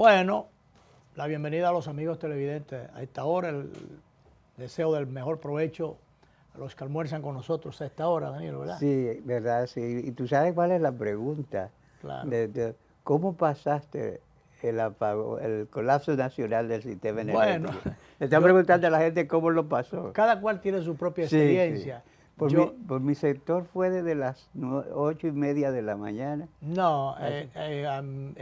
Bueno, la bienvenida a los amigos televidentes. A esta hora, el deseo del mejor provecho a los que almuerzan con nosotros a esta hora, Danilo, ¿verdad? Sí, verdad, sí. Y tú sabes cuál es la pregunta. Claro. ¿Cómo pasaste el colapso nacional del sistema Bueno, energético? Le están preguntando a la gente cómo lo pasó. cada cual tiene su propia Sí, experiencia. sí. Por mi sector fue desde las 8:30 de la mañana. No, Así.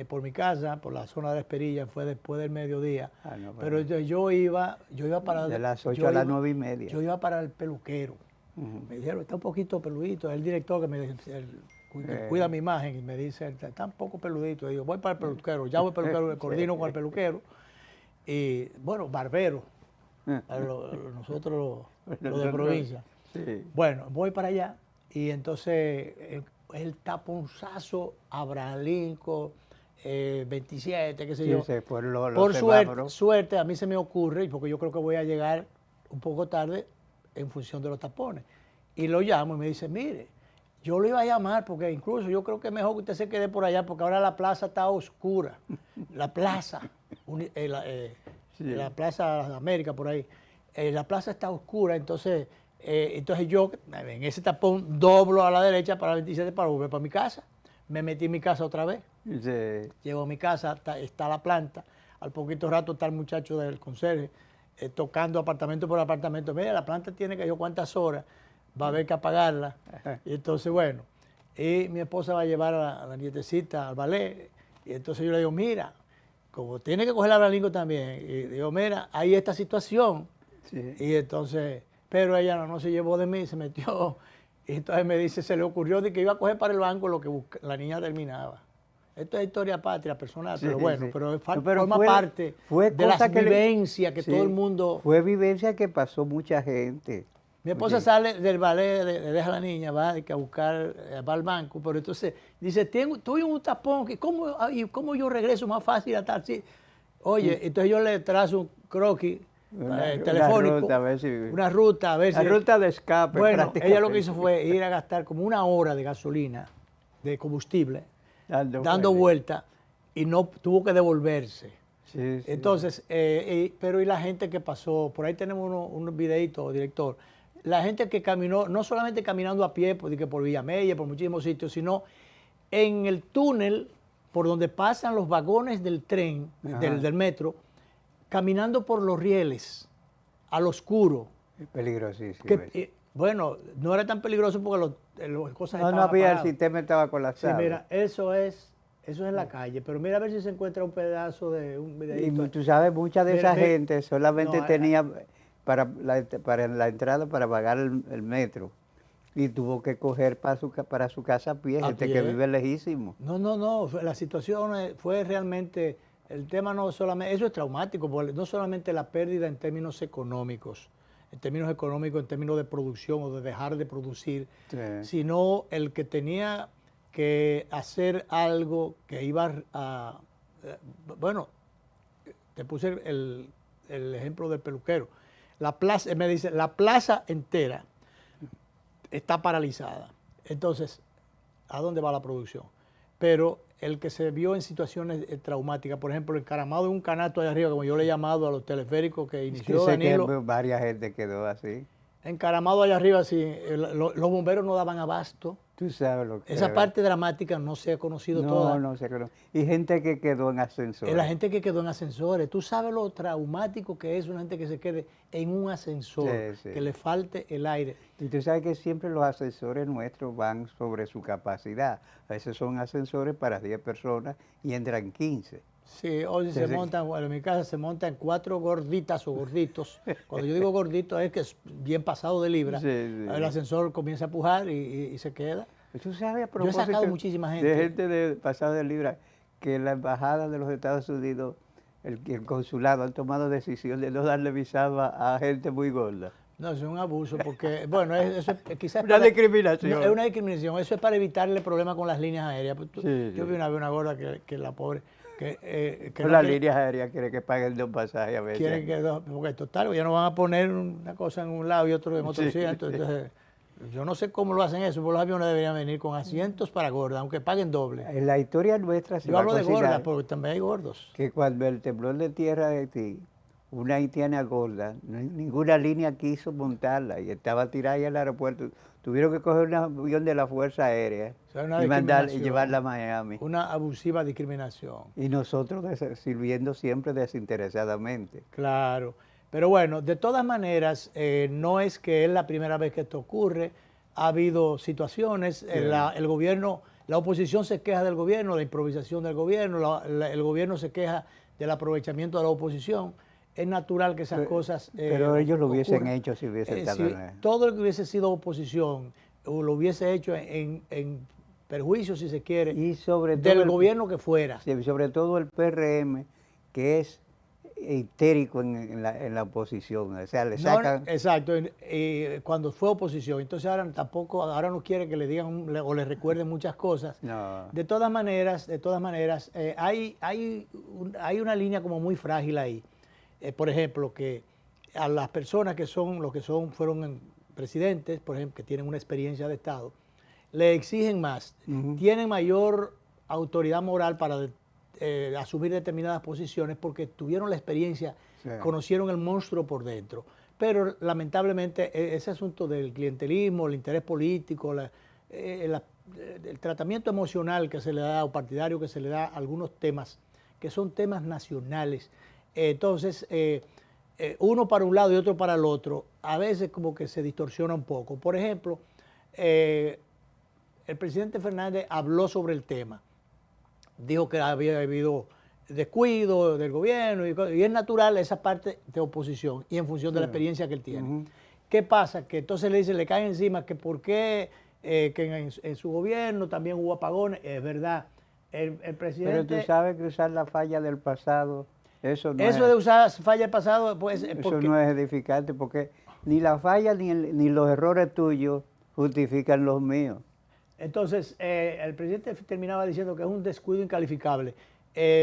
por mi casa, por la zona de Esperilla, fue después del mediodía. Ah, no, Pero yo iba para... de las 8 yo a las iba- 9:30. Yo iba para el peluquero. Ujú. Me dijeron, está un poquito peludito. Es el director que que cuida mi imagen y me dice, está un poco peludito. Y digo, voy para el peluquero. Ya voy al peluquero, me coordino con el peluquero. Y bueno, barbero, nosotros los de provincia. Sí. Bueno, voy para allá y entonces el taponzazo, Abraham Lincoln, 27, qué sé Sí, yo. se fueron los Por semáforos. suerte, a mí se me ocurre, porque yo creo que voy a llegar un poco tarde en función de los tapones. Y lo llamo y me dice, mire, yo lo iba a llamar porque incluso yo creo que es mejor que usted se quede por allá porque ahora la plaza está oscura. La plaza, Sí. la Plaza de América por ahí, la plaza está oscura, entonces yo en ese tapón doblo a la derecha para la 27 para volver para mi casa. Me metí en mi casa otra vez. Sí. Llego a mi casa, está la planta. Al poquito rato está el muchacho del conserje tocando apartamento por apartamento. Mira, la planta tiene que yo cuántas horas, va a haber que apagarla. Y entonces, bueno, y mi esposa va a llevar a la nietecita al ballet. Y entonces yo le digo, mira, como tiene que coger la Lincoln también. Y digo, mira, hay esta situación. Sí. Y entonces, pero ella no se llevó de mí, se metió. Y entonces me dice, se le ocurrió de que iba a coger para el banco lo que la niña terminaba. Esto es historia patria, personal, Sí, pero bueno, sí. pero No, pero forma fue parte de las vivencias que sí, todo el mundo... Fue vivencia que pasó mucha gente. Mi esposa sale del ballet, deja a la niña, va a buscar, va al banco, pero entonces dice, estoy en un tapón, ¿cómo yo regreso más fácil a tal sitio? Oye, entonces yo le trazo un croquis telefónico, Ruta, a ver si, una ruta, a ver la si... ruta de escape, Bueno, ella lo que prácticamente. hizo fue ir a gastar como una hora de gasolina, de combustible, Dando vuelta, y no tuvo que devolverse. Sí, sí. Entonces, pero y la gente que pasó, por ahí tenemos unos videitos, director, la gente que caminó, no solamente caminando a pie, porque por Villamella, por muchísimos sitios, sino en el túnel por donde pasan los vagones del tren, del metro, caminando por los rieles, al oscuro. Peligrosísimo. Bueno, no era tan peligroso porque las cosas No, estaban no había, apagadas. el sistema estaba Sí, colapsado. mira, eso es en la calle, pero mira a ver si se encuentra un pedazo de un videito. Y tú sabes, mucha de esa gente solamente no, tenía para la entrada para pagar el metro. Y tuvo que coger para su casa a pie, gente que vive lejísimo. No, la situación fue realmente, el tema no solamente, eso es traumático, porque no solamente la pérdida en términos económicos, en términos de producción o de dejar de producir, Sí. sino el que tenía que hacer algo que iba a... Bueno, te puse el ejemplo del peluquero. La plaza, me dice, la plaza entera está paralizada. Entonces, ¿a dónde va la producción? Pero el que se vio en situaciones traumáticas, por ejemplo, encaramado en un canasto allá arriba, como yo le he llamado a los teleféricos que inició Danilo, Que varias gente quedó así. encaramado allá arriba, sí, los bomberos no daban abasto. Tú sabes lo que Esa parte dramática no se ha conocido toda. No se conoce. Y gente que quedó en ascensores. La gente que quedó en ascensores. Tú sabes lo traumático que es una gente que se quede en un ascensor, que le falte el aire. Y tú sabes que siempre los ascensores nuestros van sobre su capacidad. A veces son ascensores para 10 personas y entran 15. Sí, hoy se montan, bueno, en mi casa se montan 4 gorditas o gorditos. Cuando yo digo gordito es que es bien pasado de libra. Sí, sí. El ascensor comienza a pujar y se queda. Tú sabes, a Yo propósito, he sacado muchísima gente. de gente de pasado de libra, que la embajada de los Estados Unidos, el consulado, han tomado decisión de no darle visado a gente muy gorda. No, eso es un abuso porque, bueno, eso es quizás... Una discriminación. No, es una discriminación. Eso es para evitarle problemas con las líneas aéreas. Yo vi una vez una gorda que la pobre... Pero las líneas aéreas quieren que paguen 2 pasajes a veces. Quieren que porque total, ya no van a poner una cosa en un lado y otro en otro sitio. Entonces, Yo no sé cómo lo hacen eso, pero los aviones deberían venir con asientos para gordas, aunque paguen doble. En la historia nuestra se Yo va a hablo de gordas, considerar porque también hay gordos. que cuando el temblor de tierra de Haití, una haitiana gorda, ninguna línea quiso montarla y estaba tirada ahí al aeropuerto. Tuvieron que coger un avión de la Fuerza Aérea O sea, una y mandarla y discriminación, llevarla a Miami. una abusiva discriminación. Y nosotros sirviendo siempre desinteresadamente. Claro. Pero bueno, de todas maneras, no es que es la primera vez que esto ocurre. Ha habido situaciones, el gobierno, la oposición se queja del gobierno, la improvisación del gobierno, el gobierno se queja del aprovechamiento de la oposición. Es natural que esas cosas pero ellos lo hubiesen ocurran. hecho si hubiesen estado Si en él. todo lo que hubiese sido oposición, o lo hubiese hecho en perjuicio, si se quiere, Y sobre todo del gobierno que fuera. Sí, sobre todo el PRM, que es histérico en la oposición. O sea, le No, sacan... exacto, cuando fue oposición. Entonces ahora no quiere que le digan o le recuerden muchas cosas. No. De todas maneras, hay una línea como muy frágil ahí. Por ejemplo, que a las personas que fueron presidentes, por ejemplo, que tienen una experiencia de Estado, le exigen más, tienen mayor autoridad moral para asumir determinadas posiciones porque tuvieron la experiencia, conocieron el monstruo por dentro. Pero lamentablemente ese asunto del clientelismo, el interés político, el tratamiento emocional que se le da o partidario que se le da a algunos temas, que son temas nacionales, entonces uno para un lado y otro para el otro, a veces como que se distorsiona un poco. Por ejemplo, el presidente Fernández habló sobre el tema. Dijo que había habido descuido del gobierno y es natural esa parte de oposición y en función de la experiencia que él tiene. ¿Qué pasa? Que entonces le caen encima que por qué que en su gobierno también hubo apagones. Es verdad, el presidente... Pero tú sabes que usar la falla del pasado, eso no Eso de usar falla del pasado, pues... Eso no es edificante porque ni la falla ni los errores tuyos justifican los míos. Entonces, el presidente terminaba diciendo que es un descuido incalificable.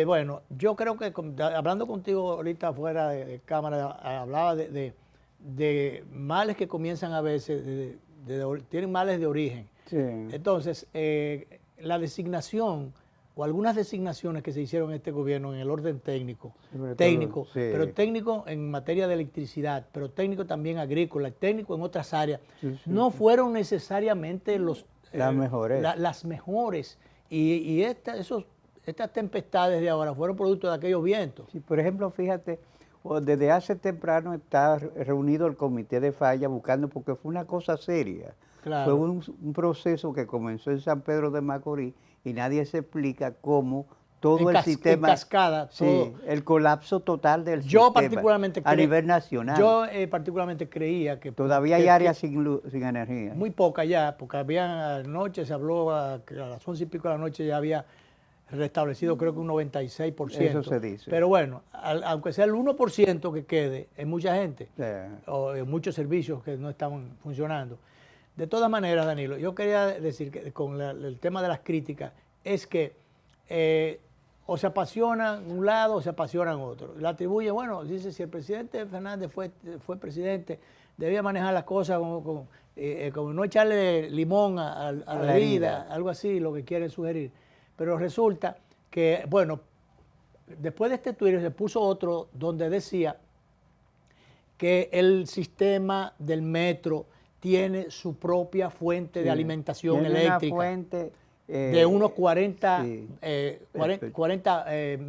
Bueno, yo creo que hablando contigo ahorita fuera de cámara, hablaba de males que comienzan a veces, tienen males de origen. Sí. Entonces, la designación o algunas designaciones que se hicieron en este gobierno en el orden técnico, pero técnico en materia de electricidad, pero técnico también agrícola, técnico en otras áreas, no fueron necesariamente las mejores. Y estas tempestades de ahora fueron producto de aquellos vientos. Sí, por ejemplo, fíjate, desde hace temprano está reunido el comité de falla buscando, porque fue una cosa seria. Claro. Fue un proceso que comenzó en San Pedro de Macorís y nadie se explica cómo todo el sistema... En cascada. Sí, el colapso total del sistema particularmente a nivel nacional. Yo particularmente creía que... Todavía hay áreas sin energía. Muy poca ya, porque anoche se habló que a las 11 y pico de la noche ya había restablecido creo que un 96%. Eso se dice. Pero bueno, aunque sea el 1% que quede, es mucha gente, o muchos servicios que no están funcionando. De todas maneras, Danilo, yo quería decir que con el tema de las críticas es que o se apasionan un lado o se apasionan otro. Le atribuye, bueno, dice, si el presidente Fernández fue presidente, debía manejar las cosas como no echarle limón a la herida, algo así, lo que quieren sugerir. Pero resulta que, bueno, después de este Twitter se puso otro donde decía que el sistema del metro tiene su propia fuente de alimentación eléctrica. Una fuente de unos 40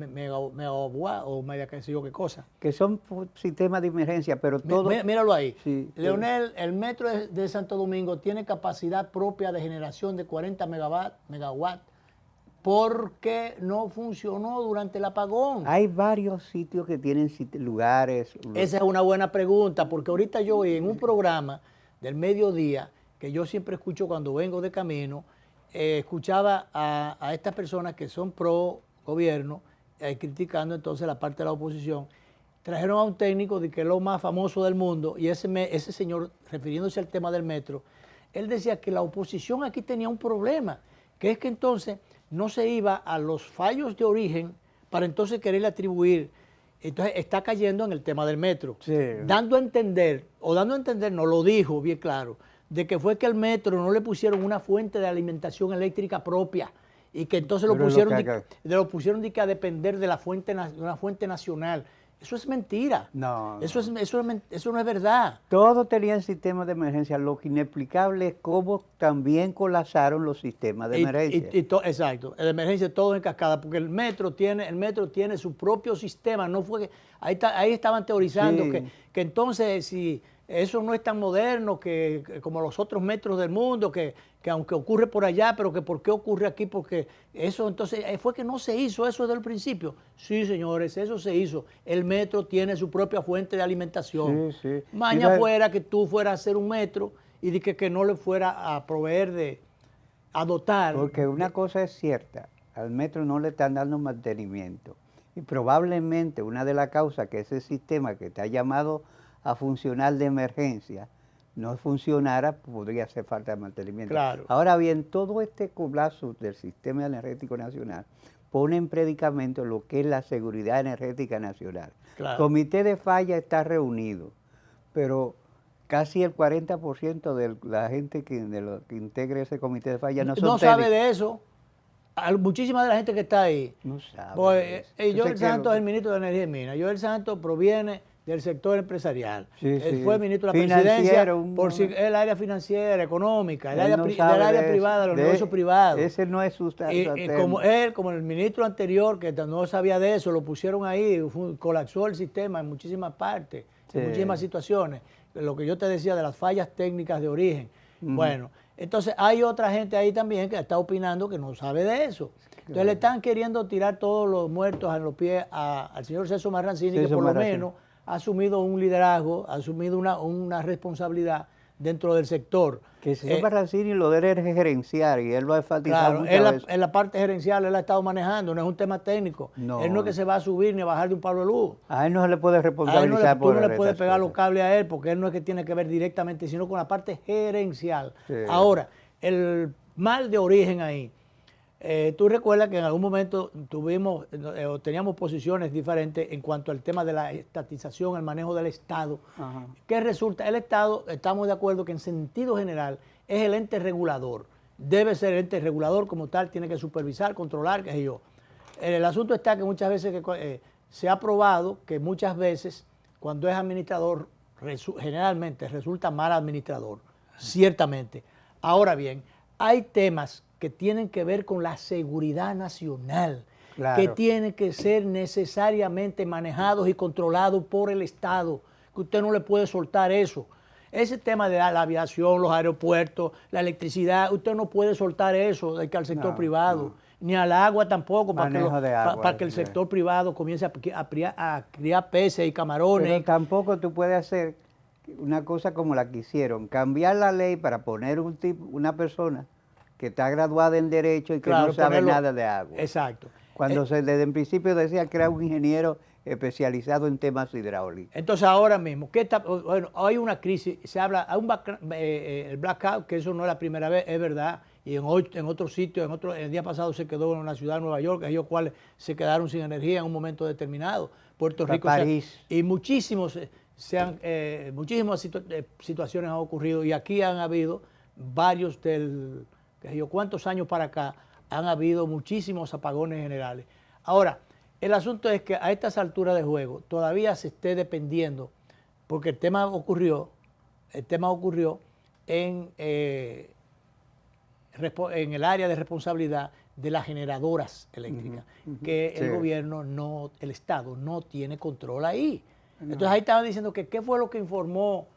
megawatts o media qué sé yo qué cosa. Que son sistemas de emergencia, pero todo... Míralo ahí. Sí, Leonel, el metro de Santo Domingo tiene capacidad propia de generación de 40 megawatts porque no funcionó durante el apagón. Hay varios sitios que tienen lugares... Esa es una buena pregunta, porque ahorita yo en un programa del mediodía, que yo siempre escucho cuando vengo de camino, escuchaba a estas personas que son pro gobierno, criticando entonces la parte de la oposición. Trajeron a un técnico de que es lo más famoso del mundo, y ese señor, refiriéndose al tema del metro, él decía que la oposición aquí tenía un problema, que es que entonces no se iba a los fallos de origen para entonces quererle atribuir. Entonces está cayendo en el tema del metro, dando a entender, no lo dijo bien claro, de que fue que al metro no le pusieron una fuente de alimentación eléctrica propia y que entonces Pero lo pusieron de que a depender de una fuente nacional. Eso es mentira. No, Eso no es verdad. todos tenían sistemas de emergencia. Lo que inexplicable es cómo también colapsaron los sistemas de emergencia. Exacto, de emergencia todo en cascada, porque el metro tiene su propio sistema. No fue que, ahí estaban teorizando Sí. que entonces si eso no es tan moderno como los otros metros del mundo, que aunque ocurre por allá, pero que por qué ocurre aquí, porque eso entonces fue que no se hizo eso desde el principio. Sí, señores, eso se hizo. El metro tiene su propia fuente de alimentación. Sí, sí. Maña fuera que tú fueras a hacer un metro y de que no le fuera a proveer a dotar. Porque una cosa es cierta, al metro no le están dando mantenimiento. Y probablemente una de las causas que ese sistema que está llamado a funcionar de emergencia no funcionara, podría hacer falta de mantenimiento. Claro. Ahora bien, todo este colapso del sistema energético nacional pone en predicamento lo que es la seguridad energética nacional. Claro. El comité de falla está reunido, pero casi el 40% de la gente de lo que integra ese comité de falla no son no sabe de eso. Muchísima de la gente que está ahí. No sabe. Pues, Entonces, Joel Santos es el ministro de Energía y Minas. Joel Santos proviene del sector empresarial. Sí, Él sí. fue ministro de la Financiero, presidencia por el área financiera, económica, Él no del sabe área de privada, de eso. los negocios privados. Ese no es su Y como el ministro anterior, que no sabía de eso, lo pusieron ahí, colapsó el sistema en muchísimas partes, en Sí. muchísimas situaciones. Lo que yo te decía de las fallas técnicas de origen. Bueno, entonces hay otra gente ahí también que está opinando que no sabe de eso. Entonces le están queriendo tirar todos los muertos a los pies al señor Celso Marrancini, que por lo menos ha asumido un liderazgo, ha asumido una responsabilidad dentro del sector. Que Celso Marrancini lo debe gerenciar y él lo ha enfatizado muchas veces. En la parte gerencial él ha estado manejando, no es un tema técnico. No. Él no es que se va a subir ni a bajar de un palo de luz. A él no se le puede responsabilizar Tú no le puedes pegar los cables a él porque él no es que tiene que ver directamente, sino con la parte gerencial. Sí. Ahora, el mal de origen ahí. Tú recuerdas que en algún momento teníamos posiciones diferentes en cuanto al tema de la estatización, el manejo del Estado. Ajá. ¿Qué resulta? El Estado, estamos de acuerdo que en sentido general es el ente regulador. Debe ser el ente regulador como tal, tiene que supervisar, controlar, qué sé yo. El asunto está que muchas veces se ha probado que muchas veces cuando es administrador, generalmente resulta mal administrador, ciertamente. Ahora bien, hay temas que tienen que ver con la seguridad nacional, Claro. que tienen que ser necesariamente manejados y controlados por el Estado, que usted no le puede soltar eso. Ese tema de la aviación, los aeropuertos, la electricidad, usted no puede soltar eso de que al sector privado, ni al agua tampoco, para que el sector privado comience a criar peces y camarones. Pero tampoco tú puedes hacer una cosa como la que hicieron, cambiar la ley para poner una persona que está graduada en Derecho y que no sabe nada de agua. Exacto. Cuando desde el principio decía que era un ingeniero especializado en temas hidráulicos. Entonces ahora mismo, bueno, hay una crisis, se habla, hay el blackout, que eso no es la primera vez, es verdad, y en otros sitios, el día pasado se quedó en una ciudad de Nueva York, ellos cuales se quedaron sin energía en un momento determinado, Puerto Rico. París. Y muchísimas situaciones han ocurrido, y aquí han habido varios ¿cuántos años para acá? Han habido muchísimos apagones generales. Ahora, el asunto es que a estas alturas de juego todavía se esté dependiendo, porque el tema ocurrió en el área de responsabilidad de las generadoras eléctricas, que el gobierno, el Estado no tiene control ahí. Entonces ahí estaban diciendo que qué fue lo que informó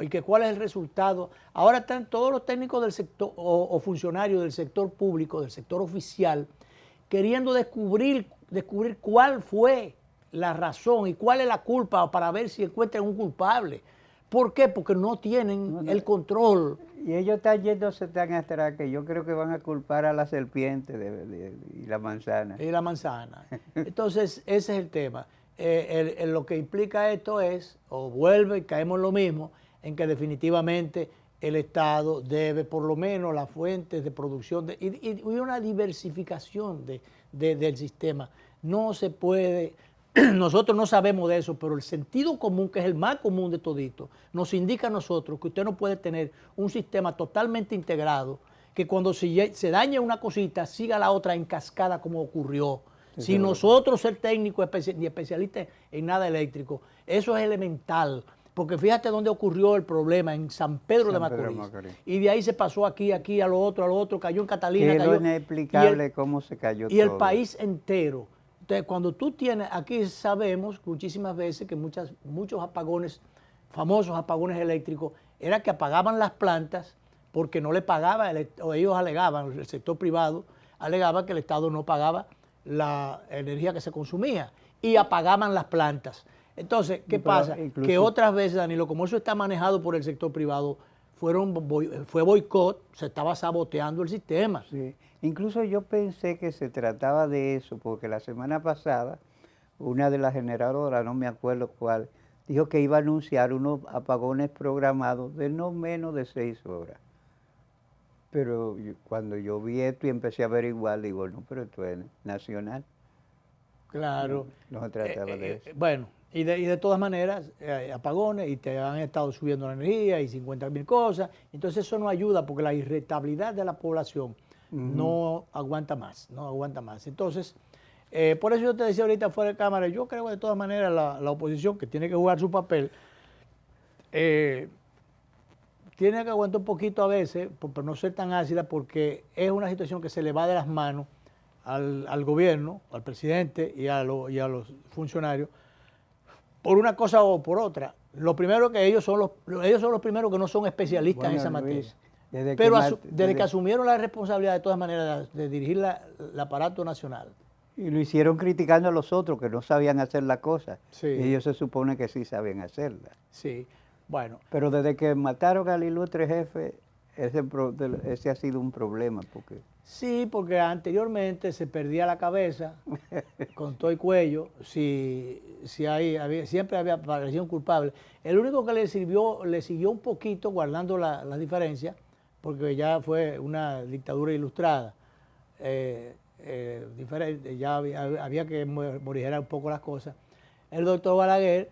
y que cuál es el resultado. Ahora están todos los técnicos del sector o funcionarios del sector público, del sector oficial, queriendo descubrir cuál fue la razón y cuál es la culpa para ver si encuentran un culpable. ¿Por qué? Porque no tienen el control. Y ellos están yéndose tan atrás que yo creo que van a culpar a la serpiente y la manzana. Y la manzana. Entonces, ese es el tema. Lo que implica esto es, o vuelve y caemos en lo mismo, en que definitivamente el Estado debe por lo menos las fuentes de producción y una diversificación del sistema. No se puede nosotros no sabemos de eso, pero el sentido común, que es el más común de todito, nos indica a nosotros que usted no puede tener un sistema totalmente integrado, que cuando se dañe una cosita, siga la otra en cascada como ocurrió. Si nosotros ser técnicos ni especialistas en nada eléctrico, eso es elemental. Porque fíjate dónde ocurrió el problema, en San Pedro de Macorís. Y de ahí se pasó aquí, a lo otro, cayó en Catalina. Es inexplicable cómo se cayó todo. Y el país entero. Entonces, cuando tú tienes, aquí sabemos muchísimas veces que muchos apagones, famosos apagones eléctricos, era que apagaban las plantas porque no le pagaba, o ellos alegaban, el sector privado alegaba que el Estado no pagaba la energía que se consumía y apagaban las plantas. Entonces, ¿qué pasa? Que otras veces, Danilo, como eso está manejado por el sector privado, fue boicot, se estaba saboteando el sistema. Sí. Incluso yo pensé que se trataba de eso, porque la semana pasada, una de las generadoras, no me acuerdo cuál, dijo que iba a anunciar unos apagones programados de no menos de 6 horas. Pero cuando yo vi esto y empecé a averiguar, digo, no, pero esto es nacional. Claro. No se trataba de eso. Bueno, y de todas maneras, apagones, y te han estado subiendo la energía y 50.000 cosas. Entonces eso no ayuda porque la irritabilidad de la población no aguanta más, Entonces, por eso yo te decía ahorita fuera de cámara, yo creo que de todas maneras la oposición, que tiene que jugar su papel, tiene que aguantar un poquito a veces, por no ser tan ácida, porque es una situación que se le va de las manos al gobierno, al presidente y a los funcionarios, por una cosa o por otra. Lo primero es que ellos son los primeros que no son especialistas en esa materia. Pero desde que asumieron la responsabilidad de todas maneras de dirigir el aparato nacional. Y lo hicieron criticando a los otros que no sabían hacer la cosa. Sí. Y ellos se supone que sí saben hacerla. Sí, bueno. Pero desde que mataron al ilustre jefe, ese ha sido un problema. Sí, porque anteriormente se perdía la cabeza con todo el cuello, siempre había aparecido un culpable. El único que le siguió un poquito, guardando las diferencias, porque ya fue una dictadura ilustrada, diferente, ya había que morigerar un poco las cosas. El doctor Balaguer,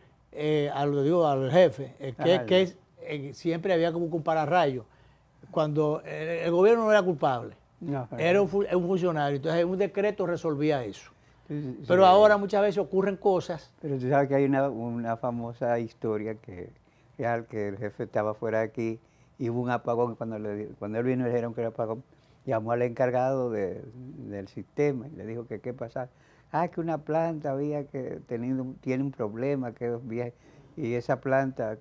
al jefe, que siempre había como un pararrayo, cuando el gobierno no era culpable. No, era un funcionario, entonces un decreto resolvía eso. Sí. Pero ahora muchas veces ocurren cosas. Pero tú sabes que hay una famosa historia que el jefe estaba fuera de aquí y hubo un apagón. Cuando él vino y le dijeron que era apagón, llamó al encargado del sistema y le dijo que qué pasaba. Que una planta tiene un problema, y esa planta,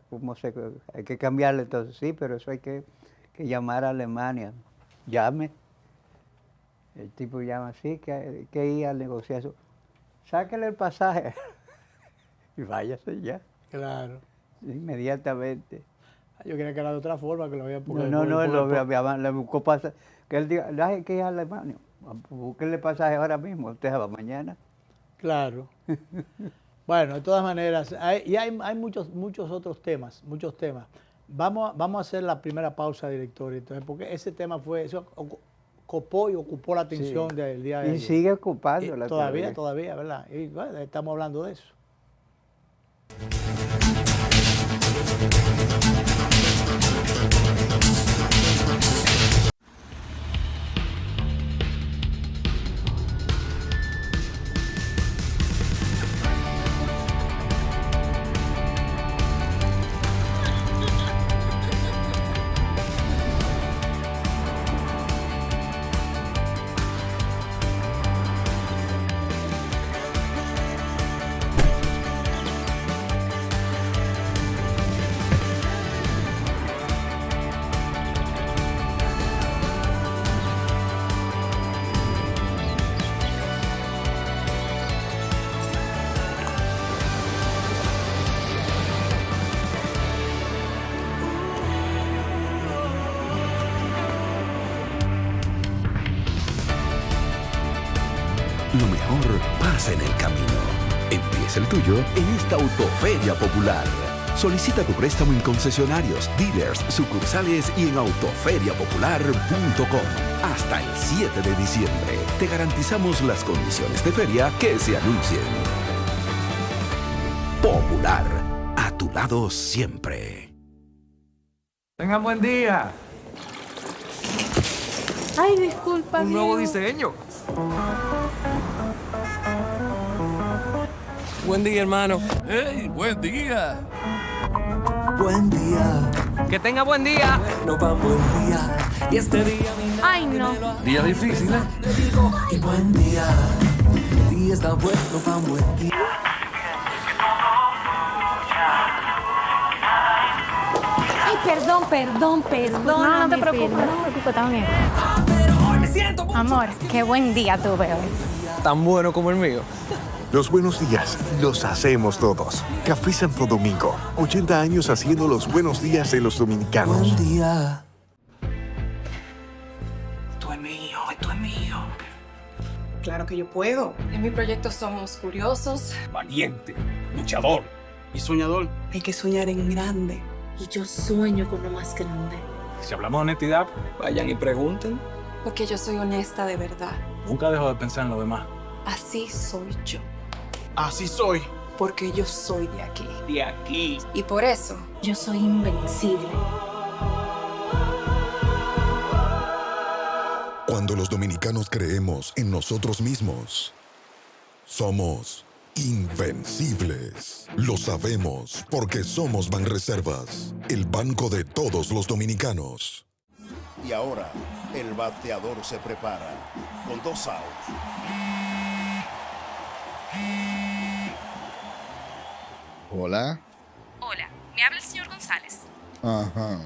hay que cambiarla. Entonces sí, pero eso hay que llamar a Alemania. Llame. El tipo llama así, que ir al negociazo. Sáquele el pasaje y váyase ya. Claro. Inmediatamente. Yo creía que era de otra forma, que lo había puesto. No, le buscó pasaje. Que él diga, hay que ir a Alemania. Búsquenle pasaje ahora mismo, usted va mañana. Claro. Bueno, de todas maneras, hay muchos otros temas, Vamos a hacer la primera pausa, director, entonces, porque ese tema ocupó la atención del día de ayer. Y sigue ocupando la todavía, ¿verdad? Y bueno, estamos hablando de eso. Lo mejor pasa en el camino. Empieza el tuyo en esta Autoferia Popular. Solicita tu préstamo en concesionarios, dealers, sucursales y en autoferiapopular.com. Hasta el 7 de diciembre. Te garantizamos las condiciones de feria que se anuncien. Popular, a tu lado siempre. Tengan buen día. Ay, disculpa, Un nuevo diseño. Buen día, hermano. ¡Hey, buen día! Buen día. Que tenga buen día. No va buen día. Y este día Ay, no. Día difícil, ¿eh? te digo y buen día. El día está bueno pa' un buen día. Ay, perdón. No te preocupes, perdón. no te preocupes también. Pero hoy me siento mucho. Amor, qué buen día tuve hoy. Tan bueno como el mío. Los buenos días los hacemos todos. Café Santo Domingo, 80 años haciendo los buenos días de los dominicanos. Buen día. Esto es mío. Claro que yo puedo. En mi proyecto somos curiosos. Valiente, luchador. Y soñador. Hay que soñar en grande. Y yo sueño con lo más grande. Si hablamos de honestidad, Vayan y pregunten. Porque yo soy honesta de verdad. nunca dejo de pensar en lo demás. Así soy yo. Así soy. Porque yo soy de aquí. De aquí. Y por eso, Yo soy invencible. Cuando los dominicanos creemos en nosotros mismos, somos invencibles. Lo sabemos porque somos Banreservas, el banco de todos los dominicanos. Y ahora, el bateador se prepara con 2 outs. Hola. Hola, me habla el señor González. Ajá.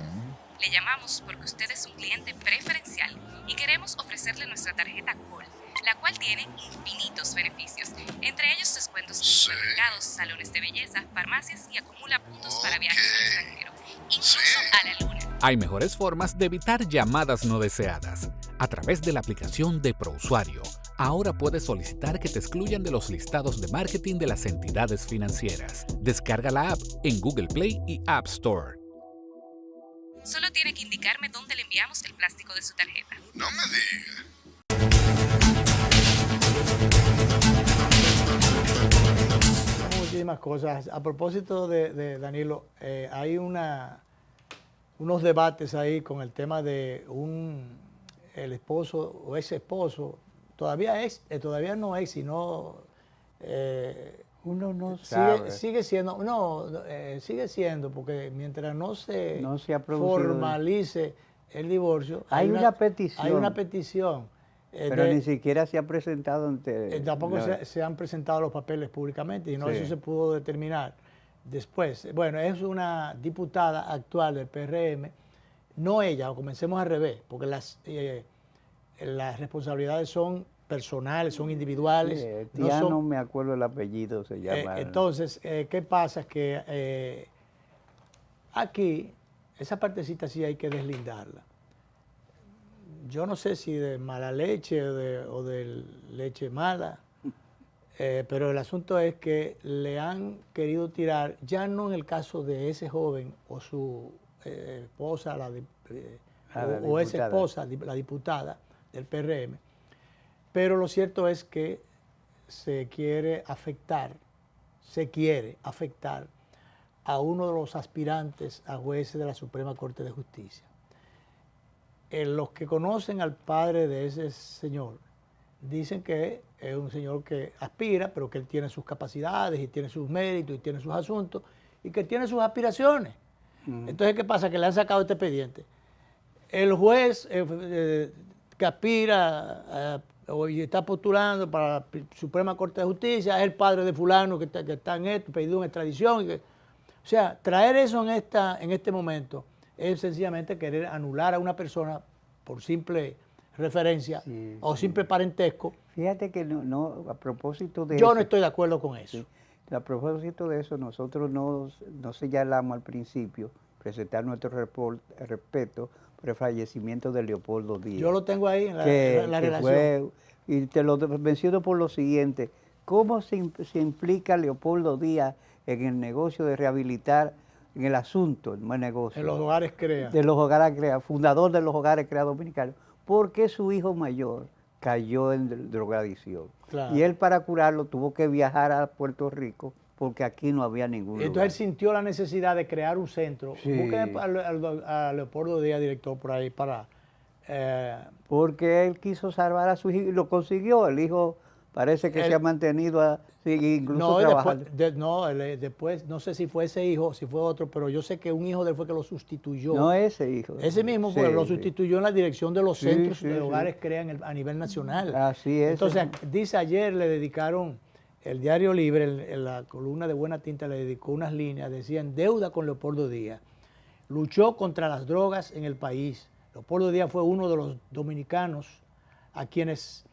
Le llamamos porque usted es un cliente preferencial y queremos ofrecerle nuestra tarjeta Gol, la cual tiene infinitos beneficios, entre ellos descuentos en supermercados, salones de belleza, farmacias y acumula puntos para viajes al extranjero, incluso a la luna. Hay mejores formas de evitar llamadas no deseadas. A través de la aplicación de ProUsuario, ahora puedes solicitar que te excluyan de los listados de marketing de las entidades financieras. Descarga la app en Google Play y App Store. Solo tiene que indicarme dónde le enviamos el plástico de su tarjeta. No me digas. Muchísimas cosas. A propósito de Danilo, hay unos debates ahí con el tema de el esposo o ex esposo, todavía no es, sino Uno no sabe. sigue siendo, porque mientras no se ha producido formalice el divorcio, Hay una petición. Hay una petición. pero ni siquiera se ha presentado ante... Tampoco se han presentado los papeles públicamente y no Sí. eso se pudo determinar después. Bueno, es una diputada actual del PRM, no ella, comencemos al revés, porque las responsabilidades son personales, son individuales. Sí, ya no me acuerdo el apellido, se llama. Entonces, ¿qué pasa? Que aquí, esa partecita sí hay que deslindarla. Yo no sé si de mala leche o de leche mala, pero el asunto es que le han querido tirar, ya no en el caso de ese joven o su esposa, o esa esposa, la diputada del PRM, pero lo cierto es que se quiere afectar a uno de los aspirantes a jueces de la Suprema Corte de Justicia. Los que conocen al padre de ese señor dicen que es un señor que aspira, pero que él tiene sus capacidades y tiene sus méritos y tiene sus asuntos y que tiene sus aspiraciones. Entonces, ¿qué pasa? Que le han sacado este expediente. El juez que aspira y está postulando para la Suprema Corte de Justicia es el padre de fulano que está en esto, pedido una extradición. O sea, traer eso en este momento es sencillamente querer anular a una persona por simple referencia o simple parentesco. Fíjate que a propósito de Yo eso... no estoy de acuerdo con eso. Sí. A propósito de eso, nosotros no señalamos al principio presentar nuestro respeto por el fallecimiento de Leopoldo Díaz. Yo lo tengo ahí en la relación. Y te lo menciono por lo siguiente. ¿Cómo se implica Leopoldo Díaz en el negocio de rehabilitar, en el asunto, en el negocio? En los hogares CREA. De los hogares CREA, fundador de los hogares CREA dominicanos. Porque su hijo mayor cayó en drogadicción. Claro. Y él, para curarlo, tuvo que viajar a Puerto Rico porque aquí no había ningún Entonces lugar. él sintió la necesidad de crear un centro. Sí. Busquen a Leopoldo Díaz, director, por ahí para... porque él quiso salvar a su hijo y lo consiguió. El hijo parece que se ha mantenido así, incluso no, trabajando. Después, no sé si fue ese hijo, si fue otro, pero yo sé que un hijo de él fue que lo sustituyó. No ese hijo. Ese mismo fue, Sí, lo sí. sustituyó en la dirección de los Sí, centros sí, de sí. hogares crean a nivel nacional. Así es. Entonces, dice ayer le dedicaron, el Diario Libre, en la columna de Buena Tinta, le dedicó unas líneas, decían deuda con Leopoldo Díaz. Luchó contra las drogas en el país. Leopoldo Díaz fue uno de los dominicanos a quienes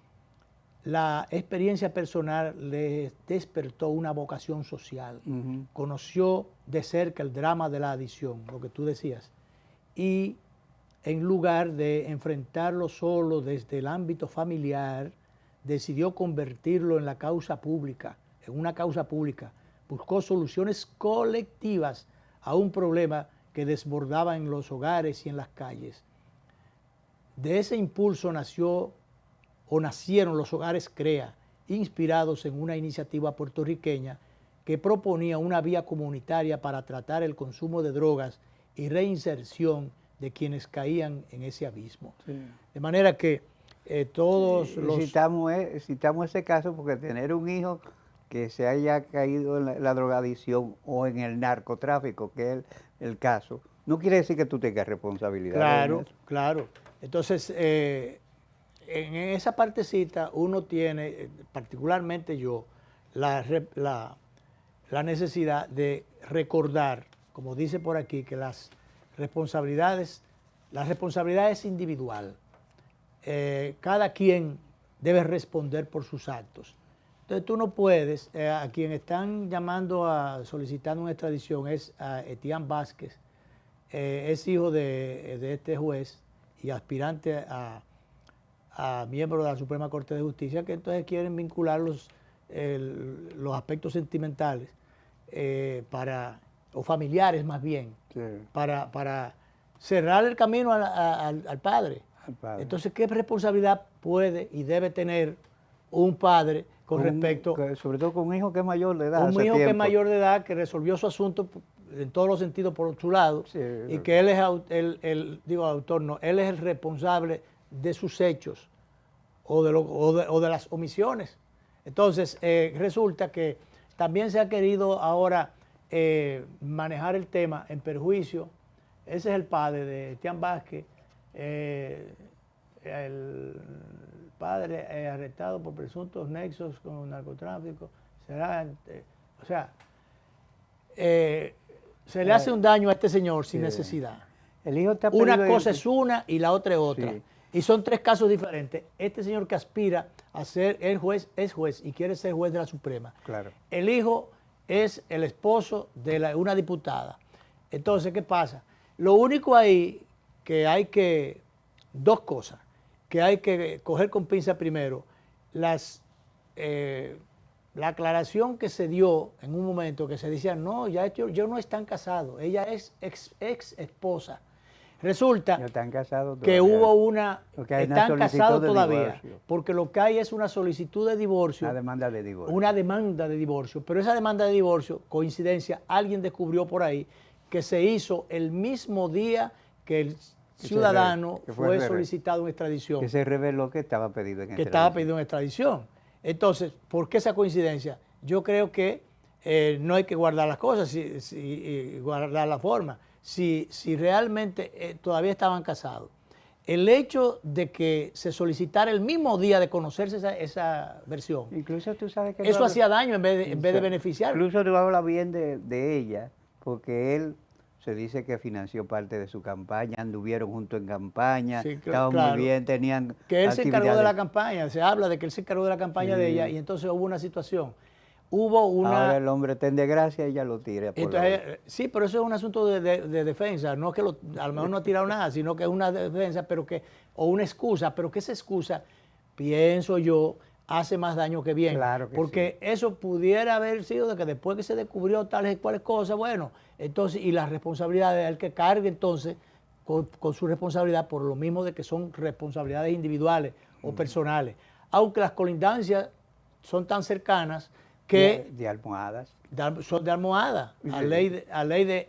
la experiencia personal les despertó una vocación social. Conoció de cerca el drama de la adicción, lo que tú decías, y en lugar de enfrentarlo solo desde el ámbito familiar, decidió convertirlo en la causa pública, en una causa pública. Buscó soluciones colectivas a un problema que desbordaba en los hogares y en las calles. De ese impulso nacieron los Hogares CREA, inspirados en una iniciativa puertorriqueña que proponía una vía comunitaria para tratar el consumo de drogas y reinserción de quienes caían en ese abismo. Sí. De manera que todos los... Citamos ese caso porque tener un hijo que se haya caído en la drogadicción o en el narcotráfico, que es el caso, no quiere decir que tú tengas responsabilidad. Claro, claro. Entonces, en esa partecita uno tiene, particularmente yo, la necesidad de recordar, como dice por aquí, que la responsabilidad es individual. Cada quien debe responder por sus actos. Entonces tú no puedes, a quien están llamando solicitando una extradición es a Etienne Vázquez, es hijo de este juez y aspirante a miembro de la Suprema Corte de Justicia, que entonces quieren vincular los aspectos sentimentales o familiares más bien, Sí. para cerrar el camino al padre. Entonces, ¿qué responsabilidad puede y debe tener un padre con respecto... Sobre todo con un hijo que es mayor de edad. Un hace hijo que es tiempo. mayor de edad, que resolvió su asunto en todos los sentidos por su lado, Sí, y que él es él es el responsable de sus hechos o de las omisiones. Entonces, resulta que también se ha querido ahora manejar el tema en perjuicio. Ese es el padre de Etienne Vázquez, el padre arrestado por presuntos nexos con el narcotráfico. Se le hace un daño a este señor sin necesidad. El hijo está Una perdido cosa es una y la otra es otra. Sí. Y son tres casos diferentes. Este señor que aspira a ser el juez es juez y quiere ser juez de la Suprema. Claro. El hijo es el esposo de una diputada. Entonces, ¿qué pasa? Lo único ahí que dos cosas, que hay que coger con pinza primero, la aclaración que se dio en un momento que se decía, no, ya ellos no están casados, ella es ex esposa. Resulta están casados que todavía. hubo están casados todavía, divorcio. porque lo que hay es una solicitud de divorcio. Una demanda de divorcio. Una demanda de divorcio, pero esa demanda de divorcio, coincidencia, alguien descubrió por ahí que se hizo el mismo día que el ciudadano fue solicitado en extradición. Que se reveló que estaba pedido en extradición. Estaba pedido en extradición. Entonces, ¿por qué esa coincidencia? Yo creo que no hay que guardar las cosas y guardar la forma. Si realmente todavía estaban casados, el hecho de que se solicitara el mismo día de conocerse esa versión, incluso tú sabes que eso hacía daño en vez de beneficiar. Incluso tú hablas bien de ella, porque él se dice que financió parte de su campaña, anduvieron juntos en campaña, estaban muy bien, tenían que él se encargó de la actividades. campaña, se habla de que él se encargó de la campaña Sí. de ella y entonces hubo una situación. Ahora el hombre está en desgracia y ella lo tira. Entonces, sí, pero eso es un asunto de defensa, no que a lo mejor no ha tirado nada, sino que es una defensa, o una excusa, pero que esa excusa, pienso yo, hace más daño que bien. Claro que porque eso pudiera haber sido de que después que se descubrió tales y cuales cosas, bueno, entonces, y la responsabilidad de él que cargue entonces con su responsabilidad por lo mismo de que son responsabilidades individuales o personales. Aunque las colindancias son tan cercanas, que de almohadas. son de almohada, a Sí. ley de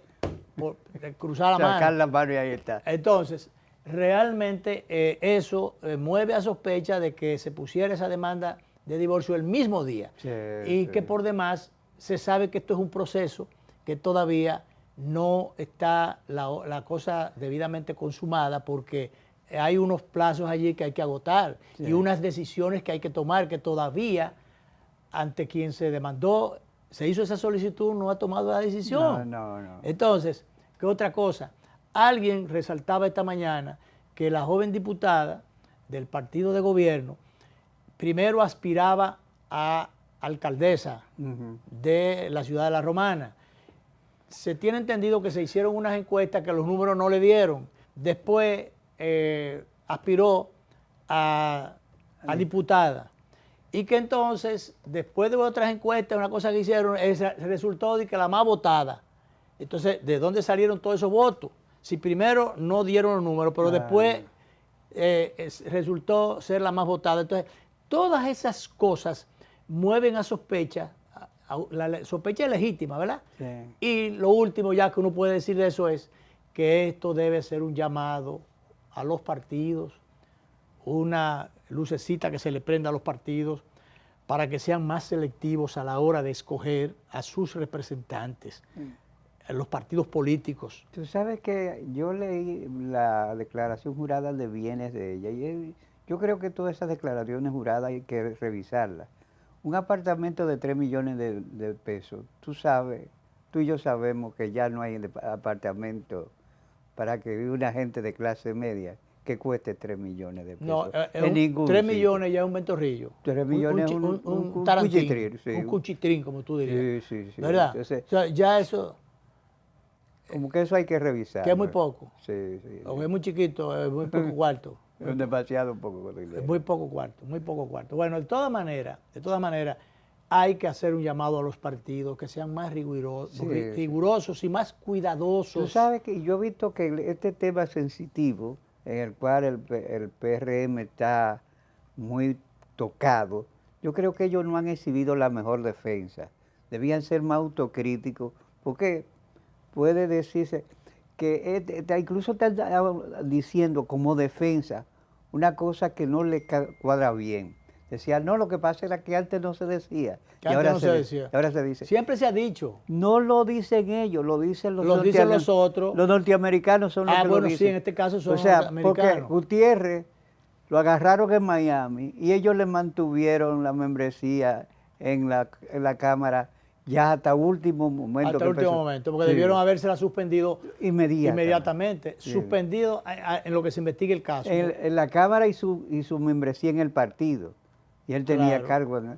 cruzar la mano. Sacar la mano y ahí está. Entonces, realmente eso mueve a sospecha de que se pusiera esa demanda de divorcio el mismo día. Sí, Y sí. que por demás se sabe que esto es un proceso que todavía no está la cosa debidamente consumada, porque hay unos plazos allí que hay que agotar y unas decisiones que hay que tomar, que todavía ante quien se demandó, se hizo esa solicitud, no ha tomado la decisión. No. Entonces, ¿qué otra cosa? Alguien resaltaba esta mañana que la joven diputada del partido de gobierno primero aspiraba a alcaldesa de la ciudad de La Romana. Se tiene entendido que se hicieron unas encuestas que los números no le dieron. Después aspiró a diputada. Y que entonces, después de otras encuestas, una cosa que hicieron, resultó de que la más votada. Entonces, ¿de dónde salieron todos esos votos? Si primero no dieron los números, pero después resultó ser la más votada. Entonces, todas esas cosas mueven a sospecha, la sospecha es legítima, ¿verdad? Sí. Y lo último ya que uno puede decir de eso es que esto debe ser un llamado a los partidos, una lucecita que se le prenda a los partidos para que sean más selectivos a la hora de escoger a sus representantes, los partidos políticos. Tú sabes que yo leí la declaración jurada de bienes de ella y yo creo que todas esas declaraciones juradas hay que revisarlas. Un apartamento de 3 millones de pesos, tú sabes, tú y yo sabemos que ya no hay apartamento para que viva una gente de clase media que cueste 3 millones de pesos. No, en ningún 3 sitio. millones ya es un ventorrillo. 3 millones es un tarantín, cuchitrín, sí. un cuchitrín, como tú dirías. Sí. ¿Verdad? Entonces, o sea, ya eso, como que eso hay que revisar. que es muy poco. Sí. O es muy chiquito, es muy poco cuarto. Es demasiado poco. Es muy poco cuarto, muy poco cuarto. Bueno, de todas maneras, hay que hacer un llamado a los partidos que sean más rigurosos y más cuidadosos. Tú sabes que yo he visto que este tema sensitivo, en el cual el PRM está muy tocado, yo creo que ellos no han exhibido la mejor defensa. Debían ser más autocríticos, porque puede decirse que incluso están diciendo como defensa una cosa que no le cuadra bien. Decía, no, lo que pasa era que antes no se decía. Que antes no se decía. Ahora se dice. Siempre se ha dicho. No lo dicen ellos, lo dicen los otros. Los norteamericanos son los que lo dicen. Sí, en este caso son los americanos. Porque Gutiérrez lo agarraron en Miami y ellos le mantuvieron la membresía en la Cámara ya hasta último momento. Hasta el último momento, porque debieron habérsela suspendido inmediatamente. Sí. Suspendido en lo que se investigue el caso. En la Cámara y su membresía en el partido. Y él tenía cargo. ¿No?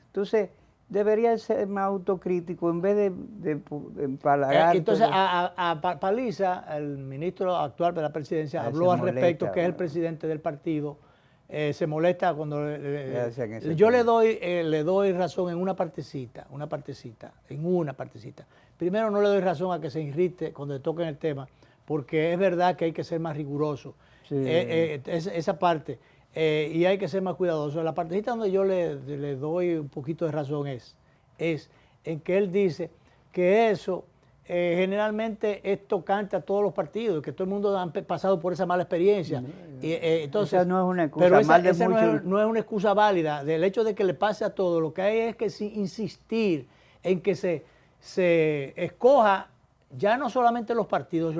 Entonces, debería ser más autocrítico en vez de empalagar. Entonces, a Paliza, el ministro actual de la presidencia, habló al respecto, que es el presidente del partido. Se molesta cuando yo le doy razón en una partecita. Primero, no le doy razón a que se irrite cuando le toquen el tema, porque es verdad que hay que ser más riguroso. Sí. Esa parte. Y hay que ser más cuidadoso. La partecita donde yo le doy un poquito de razón es en que él dice que eso generalmente es tocante a todos los partidos, que todo el mundo ha pasado por esa mala experiencia. Entonces, esa no es una excusa. Pero esa no es una excusa válida. Del hecho de que le pase a todos, lo que hay es que insistir en que se escoja ya no solamente los partidos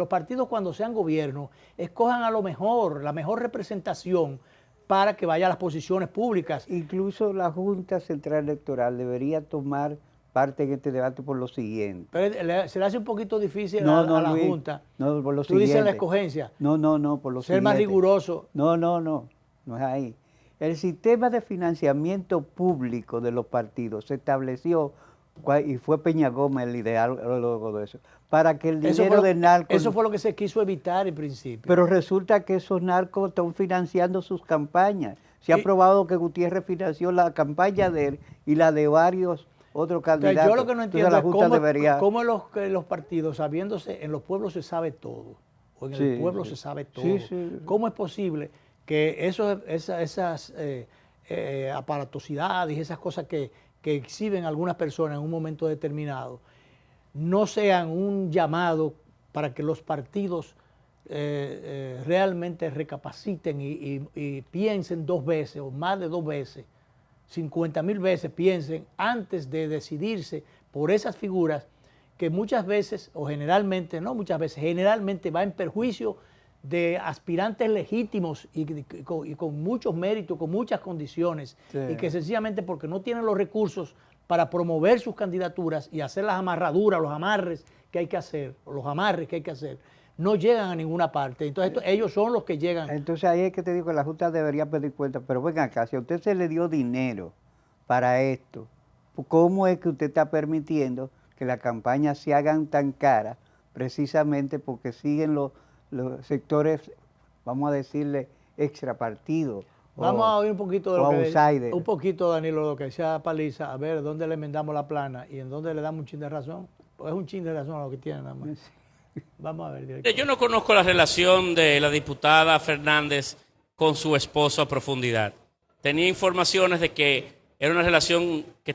cuando sean gobierno, escojan a lo mejor, la mejor representación para que vaya a las posiciones públicas. Incluso la Junta Central Electoral debería tomar parte en este debate por lo siguiente. Pero se le hace un poquito difícil a la Luis, Junta. No, por lo Tú siguiente. dices la escogencia. No, por lo ser siguiente. Más riguroso. No es ahí. El sistema de financiamiento público de los partidos se estableció, y fue Peña Gómez el ideólogo de eso, para que el dinero de narcos... Eso fue lo que se quiso evitar en principio. Pero resulta que esos narcos están financiando sus campañas. Se ha probado que Gutiérrez financió la campaña de él y la de varios otros candidatos. Entonces, yo lo que no entiendo es cómo los partidos, sabiéndose, en los pueblos se sabe todo, o en el pueblo se sabe todo. ¿Cómo es posible que esas aparatosidades y esas cosas que que exhiben algunas personas en un momento determinado no sean un llamado para que los partidos realmente recapaciten y piensen 2 veces o más de 2 veces, 50.000 veces piensen antes de decidirse por esas figuras que muchas veces, o generalmente, no muchas veces, generalmente va en perjuicio de aspirantes legítimos y con muchos méritos, con muchas condiciones, Sí. y que sencillamente porque no tienen los recursos para promover sus candidaturas y hacer las amarraduras, los amarres que hay que hacer, o los amarres que hay que hacer, no llegan a ninguna parte. Entonces ellos son los que llegan. Entonces ahí es que te digo que la Junta debería pedir cuenta, pero venga acá, si a usted se le dio dinero para esto, ¿cómo es que usted está permitiendo que las campañas se hagan tan caras precisamente porque siguen los sectores, vamos a decirle, extrapartidos? Vamos a oír un poquito de lo que outsider. un poquito, Danilo, lo que decía Paliza, a ver dónde le enmendamos la plana y en dónde le damos un chin de razón. Pues es un chin de razón lo que tiene nada más. Vamos a ver, director. Yo no conozco la relación de la diputada Fernández con su esposo a profundidad. Tenía informaciones de que era una relación que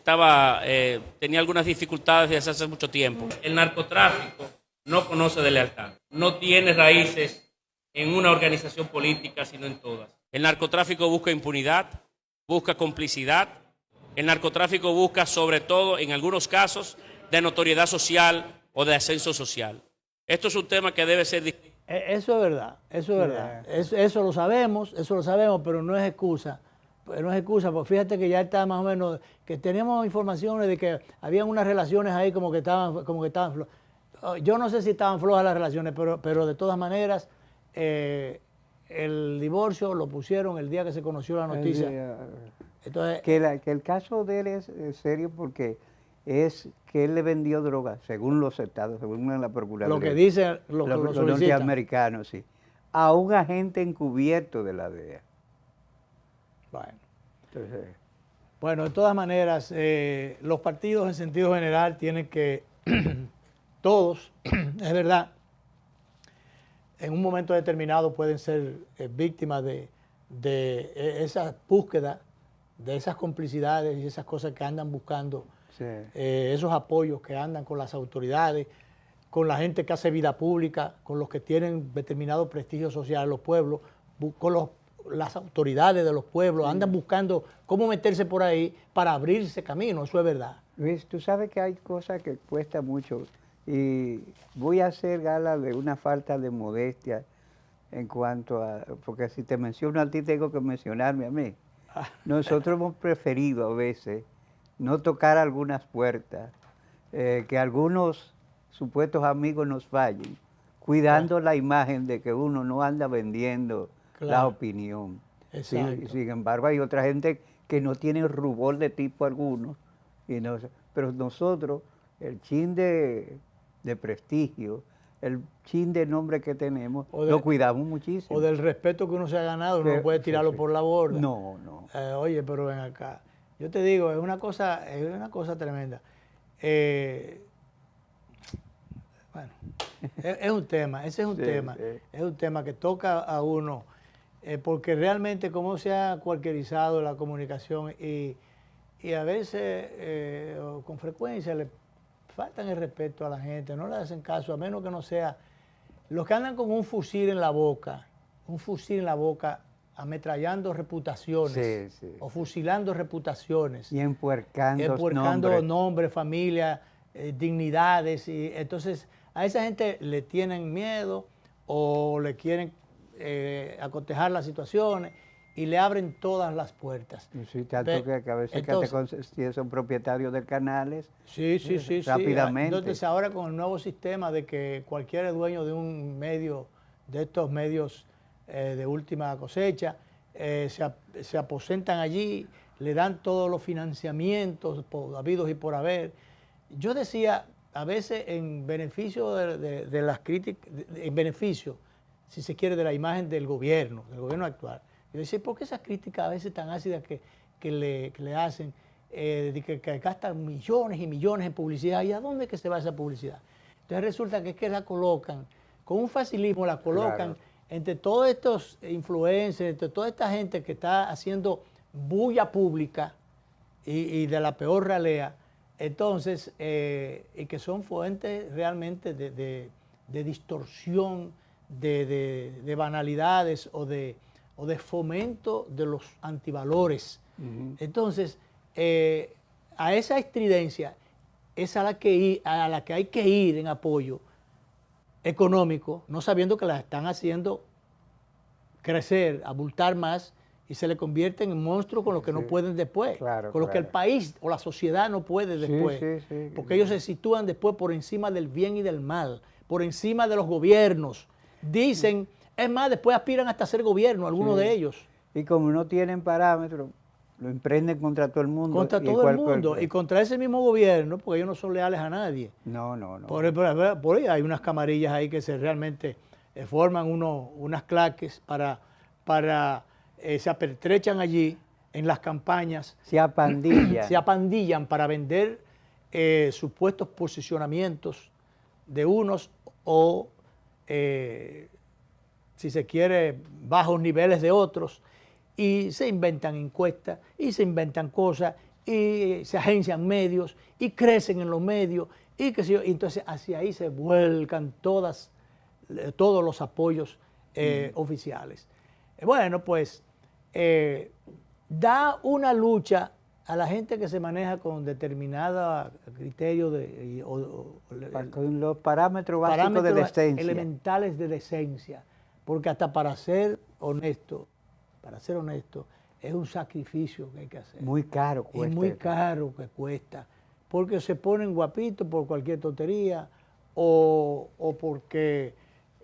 tenía algunas dificultades desde hace mucho tiempo. El narcotráfico no conoce de lealtad, no tiene raíces en una organización política, sino en todas. El narcotráfico busca impunidad, busca complicidad. El narcotráfico busca, sobre todo, en algunos casos, de notoriedad social o de ascenso social. Esto es un tema que debe ser distinto. Eso es verdad, eso es verdad. Eso lo sabemos, pero no es excusa. No es excusa, porque fíjate que ya está más o menos, que tenemos informaciones de que habían unas relaciones ahí como que estaban flojas. Yo no sé si estaban flojas las relaciones, pero de todas maneras, el divorcio lo pusieron el día que se conoció la noticia. Entonces, que el caso de él es serio porque es que él le vendió droga, según los estados, según la Procuraduría. Lo que dicen los norteamericanos, sí, a un agente encubierto de la DEA. Bueno. Entonces, bueno, de todas maneras, los partidos en sentido general tienen que, todos, es verdad, en un momento determinado pueden ser víctimas de esa búsqueda, de esas complicidades y esas cosas que andan buscando, sí. Esos apoyos que andan con las autoridades, con la gente que hace vida pública, con los que tienen determinado prestigio social en los pueblos, con las autoridades de los pueblos, andan buscando cómo meterse por ahí para abrirse camino, eso es verdad. Luis, tú sabes que hay cosas que cuesta mucho y voy a hacer gala de una falta de modestia en cuanto a, porque si te menciono a ti tengo que mencionarme a mí. Nosotros hemos preferido a veces no tocar algunas puertas, que algunos supuestos amigos nos fallen, cuidando la imagen de que uno no anda vendiendo la opinión. Sí, sin embargo, hay otra gente que no tiene rubor de tipo alguno, pero nosotros, el chin de prestigio, el chin de nombre que tenemos, lo cuidamos muchísimo. O del respeto que uno se ha ganado, uno no puede tirarlo por la borda. No, no. Oye, pero ven acá. Yo te digo, es una cosa tremenda. Bueno, es un tema, ese es un tema. Es un tema que toca a uno, porque realmente cómo se ha cualquierizado la comunicación y a veces, con frecuencia, le faltan el respeto a la gente, no le hacen caso, a menos que no sea los que andan con un fusil en la boca, ametrallando reputaciones, o fusilando reputaciones. Y empuercando nombres, familias, dignidades. Y entonces a esa gente le tienen miedo o le quieren acotejar las situaciones y le abren todas las puertas. Sí, tanto que a veces si son propietarios de canales, sí, rápidamente. Entonces ahora con el nuevo sistema de que cualquier dueño de un medio, de estos medios de última cosecha, se aposentan allí, le dan todos los financiamientos habidos y por haber. Yo decía, a veces en beneficio de las críticas, en beneficio, si se quiere, de la imagen del gobierno actual. Yo decía, ¿por qué esas críticas a veces tan ácidas que le hacen, de que gastan millones y millones en publicidad? ¿Y a dónde es que se va esa publicidad? Entonces resulta que es que la colocan, con un facilismo la colocan entre todos estos influencers, entre toda esta gente que está haciendo bulla pública y de la peor ralea. Entonces, y que son fuentes realmente de distorsión, de banalidades o de fomento de los antivalores. Entonces, a esa estridencia es a la que hay que ir en apoyo económico, no sabiendo que las están haciendo crecer, abultar más, y se le convierten en monstruos con los que no pueden después, con los que el país o la sociedad no puede después, porque ellos se sitúan después por encima del bien y del mal, por encima de los gobiernos. Dicen, es más, después aspiran hasta ser gobierno, algunos de ellos. Y como no tienen parámetros, lo emprenden contra todo el mundo. Contra todo el mundo, y contra ese mismo gobierno, porque ellos no son leales a nadie. No. Por ahí hay unas camarillas ahí que realmente forman unas claques se apertrechan allí en las campañas. Se apandillan. Se apandillan para vender supuestos posicionamientos de unos o, si se quiere, bajos niveles de otros, y se inventan encuestas, y se inventan cosas, y se agencian medios, y crecen en los medios, y qué sé yo. Entonces hacia ahí se vuelcan todos los apoyos oficiales. Bueno, pues da una lucha a la gente que se maneja con determinado criterio con los parámetros básicos de decencia, elementales de decencia, porque hasta para ser honesto, es un sacrificio que hay que hacer. Muy caro cuesta. Es muy caro que cuesta, porque se ponen guapitos por cualquier tontería o porque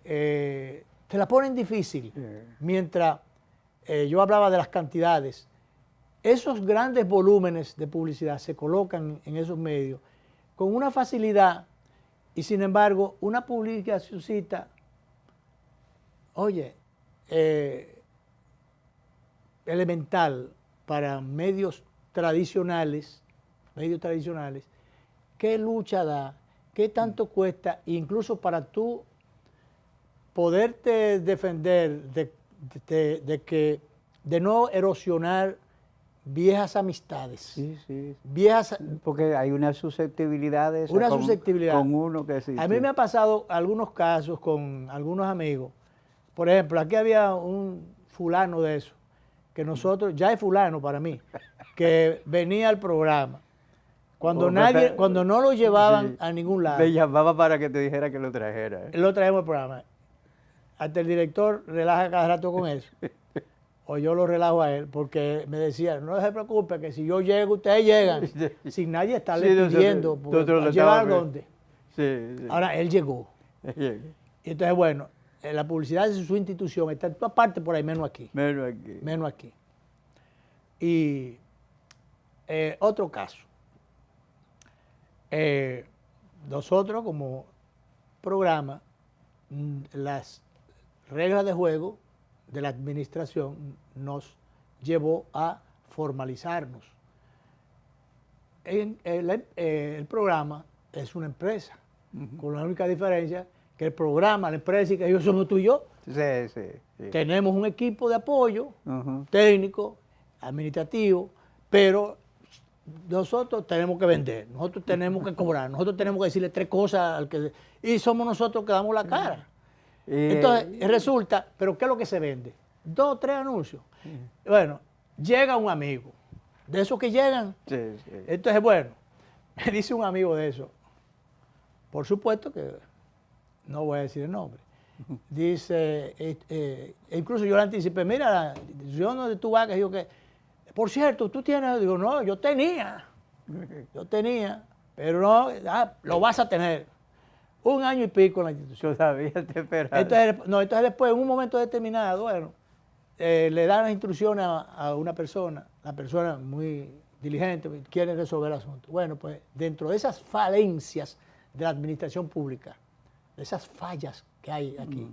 te la ponen difícil. Mientras yo hablaba de las cantidades, esos grandes volúmenes de publicidad se colocan en esos medios con una facilidad, y sin embargo una publicacióncita, oye, elemental para medios tradicionales, ¿qué lucha da? ¿Qué tanto cuesta? Incluso para tú poderte defender de no erosionar viejas amistades. Porque hay una susceptibilidad con uno que sí. A mí me ha pasado algunos casos con algunos amigos. Por ejemplo, aquí había un fulano de eso, que nosotros, ya es fulano para mí, que venía al programa. Cuando no lo llevaban a ningún lado. Me llamaba para que te dijera que lo trajera. Lo traemos al programa. Hasta el director relaja cada rato con eso. O yo lo relajo a él, porque me decía, no se preocupe, que si yo llego, ustedes llegan. Sin nadie estarle pidiendo. ¿Llegar a dónde? Ahora, él llegó. Y entonces, bueno, la publicidad de su institución está en toda parte por ahí, menos aquí. Menos aquí. Y otro caso. Nosotros como programa, las reglas de juego de la administración nos llevó a formalizarnos. El programa es una empresa, con la única diferencia que el programa, la empresa y que ellos somos tú y yo. Tenemos un equipo de apoyo técnico, administrativo, pero nosotros tenemos que vender, nosotros tenemos que cobrar, nosotros tenemos que decirle 3 cosas al que, y somos nosotros que damos la cara. Entonces resulta, pero ¿qué es lo que se vende? 2 o 3 anuncios. Bueno, llega un amigo, de esos que llegan. Entonces, bueno, me dice un amigo de eso, por supuesto que no voy a decir el nombre. Dice, incluso yo le anticipé, mira, yo no de tu vaca, digo que, por cierto, tú tienes, digo, no, yo tenía, pero no, lo vas a tener. 1 año y pico en la institución. Todavía te esperaba. Entonces después, en un momento determinado, bueno, le dan las instrucciones a una persona, la persona muy diligente, quiere resolver el asunto. Bueno, pues dentro de esas falencias de la administración pública, de esas fallas que hay aquí,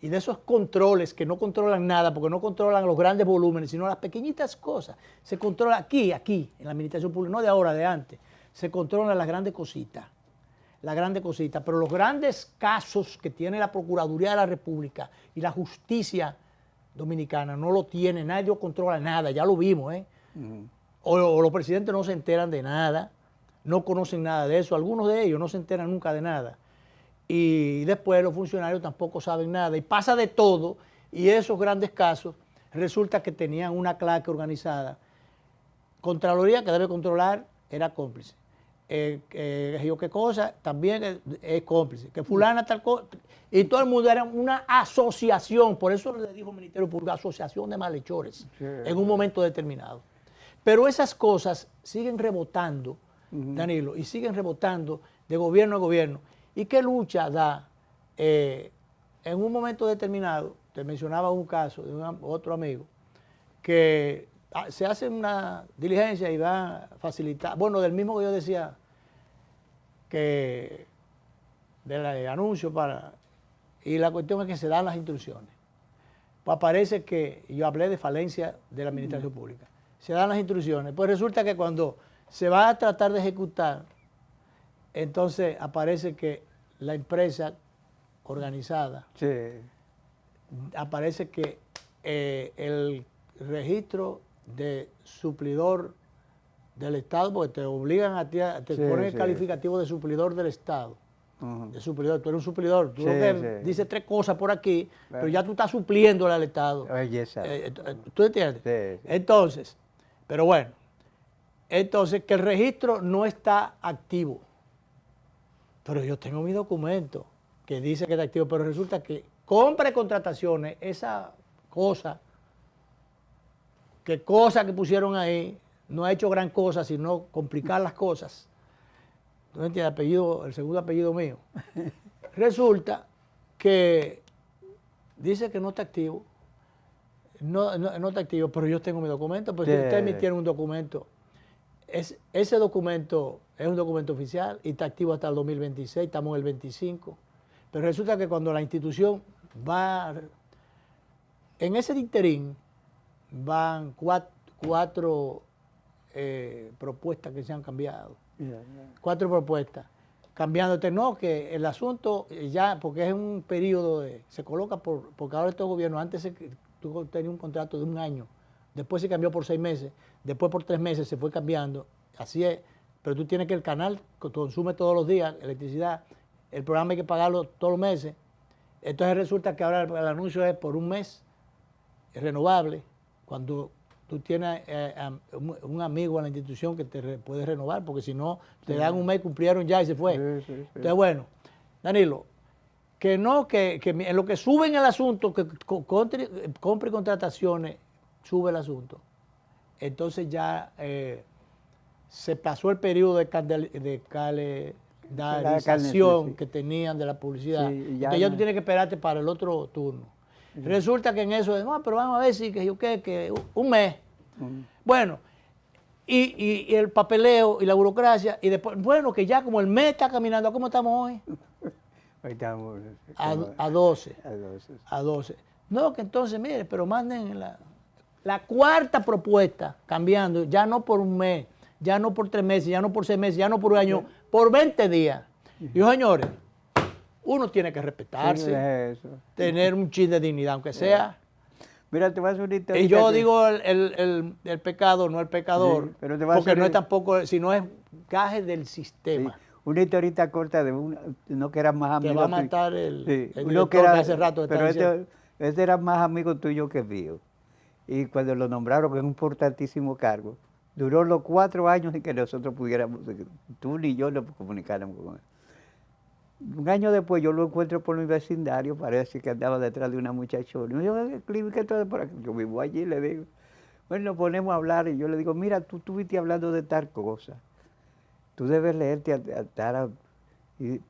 y de esos controles que no controlan nada, porque no controlan los grandes volúmenes, sino las pequeñitas cosas, se controla aquí, en la administración pública, no de ahora, de antes, se controlan las grandes cositas. Pero los grandes casos que tiene la Procuraduría de la República y la justicia dominicana no lo tiene, nadie controla nada, ya lo vimos, o los presidentes no se enteran de nada, no conocen nada de eso, algunos de ellos no se enteran nunca de nada. Y después los funcionarios tampoco saben nada. Y pasa de todo, y esos grandes casos resulta que tenían una claque organizada. Contraloría, que debe controlar, era cómplice. ¿Qué cosa? También es cómplice. Que fulana tal cosa. Y todo el mundo era una asociación, por eso le dijo el Ministerio Público, asociación de malhechores, en un momento determinado. Pero esas cosas siguen rebotando, Danilo, y siguen rebotando de gobierno a gobierno. ¿Y qué lucha da? En un momento determinado, te mencionaba un caso de otro amigo, que se hace una diligencia y va a facilitar, bueno, del mismo que yo decía, que del anuncio para, y la cuestión es que se dan las instrucciones. Pues aparece que, yo hablé de falencia de la administración pública, se dan las instrucciones, pues resulta que cuando se va a tratar de ejecutar, entonces aparece que la empresa organizada, aparece que el registro de suplidor del Estado, porque te obligan a ti, te ponen el calificativo de suplidor del Estado. De suplidor, tú eres un suplidor, tú dices 3 cosas por aquí, pero ya tú estás supliéndole al Estado. ¿Tú entiendes? Entonces, pero bueno, entonces que el registro no está activo. Pero yo tengo mi documento que dice que está activo, pero resulta que compra y contrataciones, esa cosa que pusieron ahí, no ha hecho gran cosa, sino complicar las cosas. ¿Tú me entiendes? El segundo apellido mío. Resulta que dice que no está activo. No está activo, pero yo tengo mi documento. Pues si ustedes me tienen un documento, ese documento es un documento oficial y está activo hasta el 2026, estamos en el 25. Pero resulta que cuando la institución va, en ese interín van cuatro propuestas que se han cambiado. 4 propuestas. Cambiándote, no, que el asunto ya, porque es un periodo, se coloca porque ahora estos gobiernos, antes tú tenías un contrato de 1 año, después se cambió por 6 meses, después por 3 meses se fue cambiando, así es, pero tú tienes que el canal consume todos los días electricidad, el programa hay que pagarlo todos los meses, entonces resulta que ahora el anuncio es por 1 mes, es renovable, cuando tú tienes un amigo en la institución que te puede renovar, porque si no, te dan 1 mes, cumplieron ya y se fue. Entonces, bueno, Danilo, que no, que en lo que suben el asunto, que compra y contrataciones, sube el asunto. Entonces ya se pasó el periodo de calendarización que tenían de la publicidad. Entonces ya tú tienes que esperarte para el otro turno. Resulta que en eso, no, pero vamos a ver si que 1 mes. Bueno, y el papeleo y la burocracia, y después, bueno, que ya como el mes está caminando, ¿cómo estamos hoy? Hoy estamos a 12. A 12. No, que entonces, mire, pero manden la 4ª propuesta, cambiando, ya no por 1 mes, ya no por 3 meses, ya no por 6 meses, ya no por 1 año, por 20 días. Y señores, uno tiene que respetarse, tener un chin de dignidad, aunque sea. Mira, te vas a hacer una historia. Y yo digo el pecado, no el pecador, pero porque no es tampoco, sino es gaje del sistema. Una historita corta de uno que era más amigo. Te va a matar el uno que era, hace rato. Pero este era más amigo tuyo que mío. Y cuando lo nombraron en un importantísimo cargo, duró los 4 años en que nosotros pudiéramos, tú ni yo nos comunicáramos con él. 1 año después yo lo encuentro por mi vecindario, parece que andaba detrás de una muchachona. Y yo, Clive, ¿qué estás por aquí? Yo vivo allí, le digo. Bueno, nos ponemos a hablar y yo le digo, mira, tú estuviste hablando de tal cosa. Tú debes leerte a Tara. Y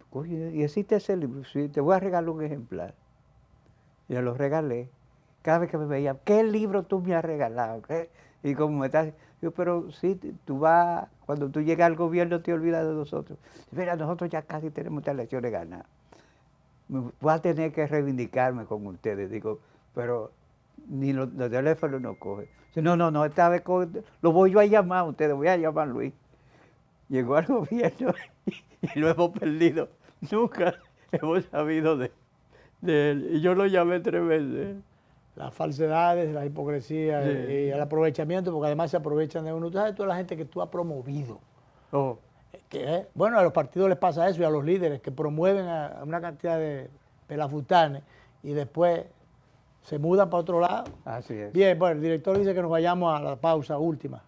existe ese libro, sí, te voy a regalar un ejemplar. Y yo lo regalé. Cada vez que me veía, ¿qué libro tú me has regalado? ¿Qué? Y como me estás... Yo, pero sí, tú vas, cuando tú llegas al gobierno te olvidas de nosotros. Mira, nosotros ya casi tenemos estas elecciones ganadas. Voy a tener que reivindicarme con ustedes. Digo, pero ni los teléfonos no cogen. No, esta vez lo voy yo a llamar a ustedes, voy a llamar a Luis. Llegó al gobierno y lo hemos perdido. Nunca hemos sabido de él. Y yo lo llamé 3 veces. las falsedades, la hipocresía y el aprovechamiento, porque además se aprovechan de uno. Tú sabes, toda la gente que tú has promovido. Bueno, a los partidos les pasa eso y a los líderes que promueven a una cantidad de pelafutanes y después se mudan para otro lado. Así es. Bien, bueno, el director dice que nos vayamos a la pausa última.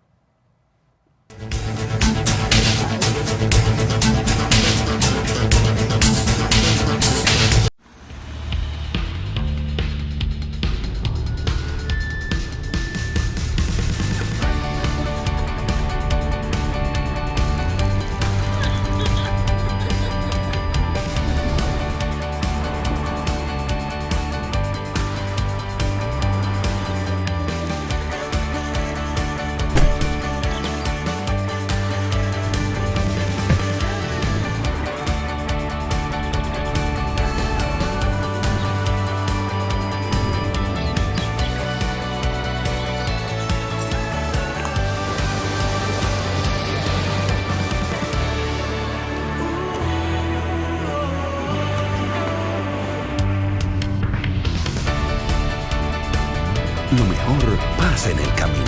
Lo mejor pasa en el camino.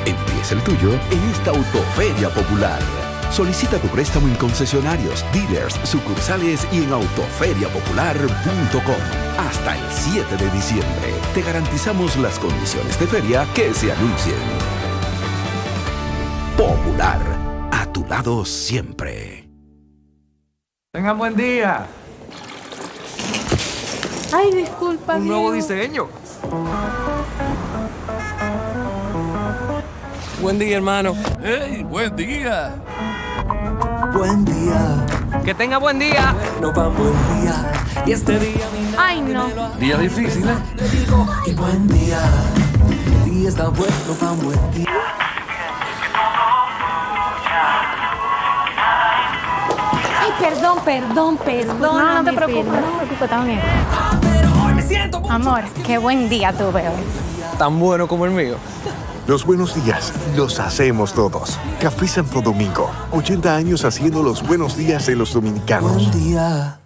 Empieza el tuyo en esta Autoferia Popular. Solicita tu préstamo en concesionarios, dealers, sucursales y en autoferiapopular.com. Hasta el 7 de diciembre te garantizamos las condiciones de feria que se anuncien. Popular, a tu lado siempre. Tengan buen día. Ay, disculpa, Un nuevo Diego. diseño. Buen día, hermano. ¡Hey, buen día! Buen día. Que tenga buen día. No pa' buen día. Y este día mi Ay, no. Día difícil, ¿eh? te digo, y buen día. El día está bueno pa' buen día. Ay, perdón. No te preocupes, está bien. Pero hoy me siento mucho. Amor, qué buen día tuve hoy. Tan bueno como el mío. Los buenos días los hacemos todos. Café Santo Domingo, 80 años haciendo los buenos días de los dominicanos. Buen día.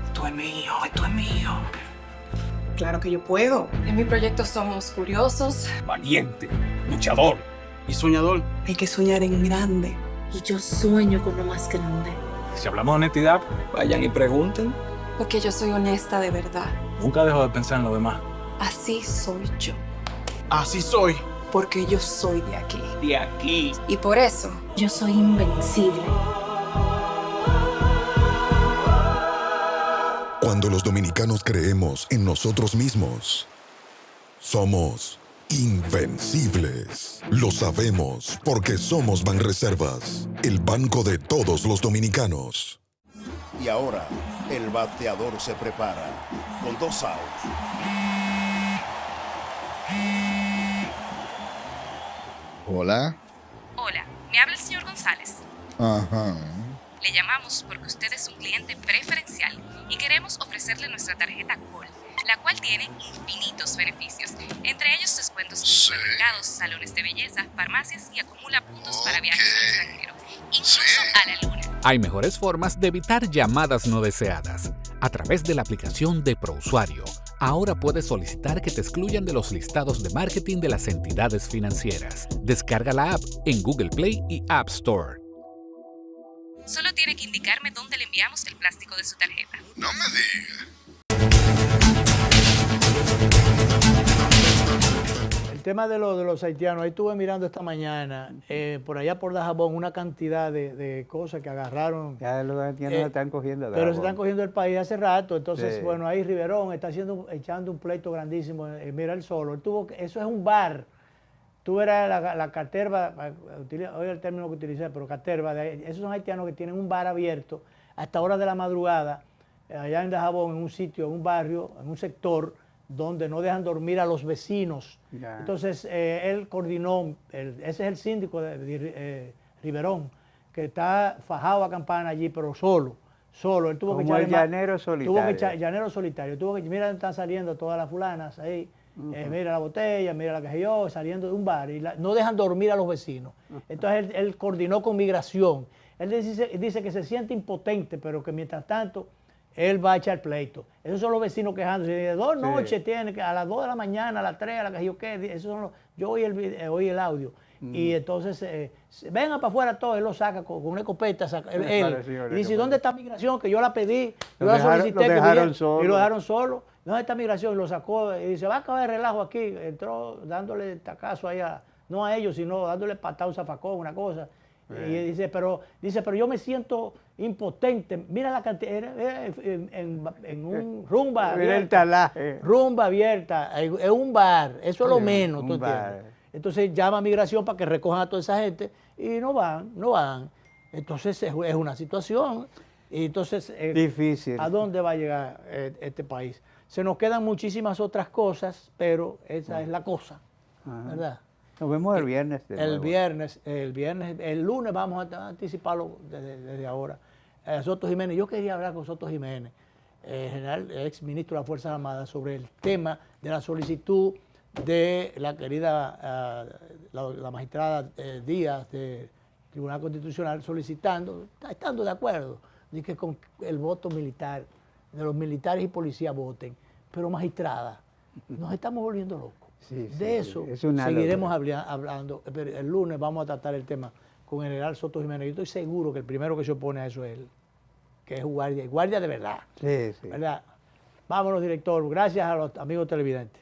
Esto es mío, esto es mío. Claro que yo puedo. En mi proyecto somos curiosos. Valiente, luchador y soñador. Hay que soñar en grande. Y yo sueño con lo más grande. Si hablamos de honestidad, vayan y pregunten. Porque yo soy honesta de verdad. Nunca dejo de pensar en lo demás. Así soy yo. Así soy. Porque yo soy de aquí. De aquí. Y por eso, Yo soy invencible. Cuando los dominicanos creemos en nosotros mismos, somos invencibles. Lo sabemos porque somos Banreservas, el banco de todos los dominicanos. Y ahora, el bateador se prepara con 2 outs. Hola. Hola, me habla el señor González. Ajá. Le llamamos porque usted es un cliente preferencial y queremos ofrecerle nuestra tarjeta Gol, la cual tiene infinitos beneficios, entre ellos descuentos en supermercados, salones de belleza, farmacias y acumula puntos para viajes al extranjero, incluso a la luna. Hay mejores formas de evitar llamadas no deseadas. A través de la aplicación de ProUsuario, ahora puedes solicitar que te excluyan de los listados de marketing de las entidades financieras. Descarga la app en Google Play y App Store. Solo tiene que indicarme dónde le enviamos el plástico de su tarjeta. No me digas. El tema de los haitianos, ahí estuve mirando esta mañana, por allá por Dajabón, una cantidad de cosas que agarraron. Ya los haitianos se están cogiendo de Pero Dajabón. se están cogiendo el país hace rato. Entonces, Sí. bueno, ahí Riverón está echando un pleito grandísimo. Mira el solo. Eso es un bar. Tú verás la caterva, hoy el término que utilicé, pero caterva, esos son haitianos que tienen un bar abierto hasta horas de la madrugada, allá en Dajabón, en un sitio, en un barrio, en un sector donde no dejan dormir a los vecinos. Ya. Entonces, él coordinó, ese es el síndico de Riverón, que está fajado a campana allí, pero solo. Él tuvo Como que echarle el más- llanero solitario. Tuvo que echar, llanero solitario. Tuvo que, mira, están saliendo todas las fulanas ahí. Mira la botella, mira la que yo, saliendo de un bar. Y no dejan dormir a los vecinos. Entonces, él coordinó con migración. Él dice que se siente impotente, pero que mientras tanto él va a echar pleito. Esos son los vecinos quejándose. De 2 noches tiene que a las 2 de la mañana, a las 3, a las que yo qué. Esos son yo oí el audio. Y entonces, vengan para afuera todos, él lo saca con una escopeta. Y dice, ¿dónde está migración? Que yo la pedí, yo la solicité. Y lo dejaron solo. ¿Dónde está migración? Y lo sacó y dice, va a acabar el relajo aquí. Entró dándole tacazo ahí no a ellos, sino dándole patada a un zafacón, una cosa. Y dice, pero yo me siento impotente. Mira la cantidad, en un rumba Mira el abierta. talaje. Rumba abierta, en un bar, eso es lo menos, ¿tú entiendes? Entonces llama a migración para que recojan a toda esa gente y no van. Entonces es una situación. Y entonces, difícil. ¿A dónde va a llegar este país? Se nos quedan muchísimas otras cosas, pero esa es la cosa, ¿verdad? Nos vemos el viernes. El lunes vamos a anticiparlo desde ahora. Soto Jiménez, yo quería hablar con Soto Jiménez, general, ex ministro de las Fuerzas Armadas, sobre el tema de la solicitud de la querida la magistrada Díaz del Tribunal Constitucional solicitando, estando de acuerdo, de que con el voto militar, de los militares y policías voten, pero magistrada, nos estamos volviendo locos. De eso seguiremos hablando. Pero el lunes vamos a tratar el tema con el general Soto Jiménez. Yo estoy seguro que el primero que se opone a eso es él, que es guardia de verdad. ¿Verdad? Vámonos, director. Gracias a los amigos televidentes.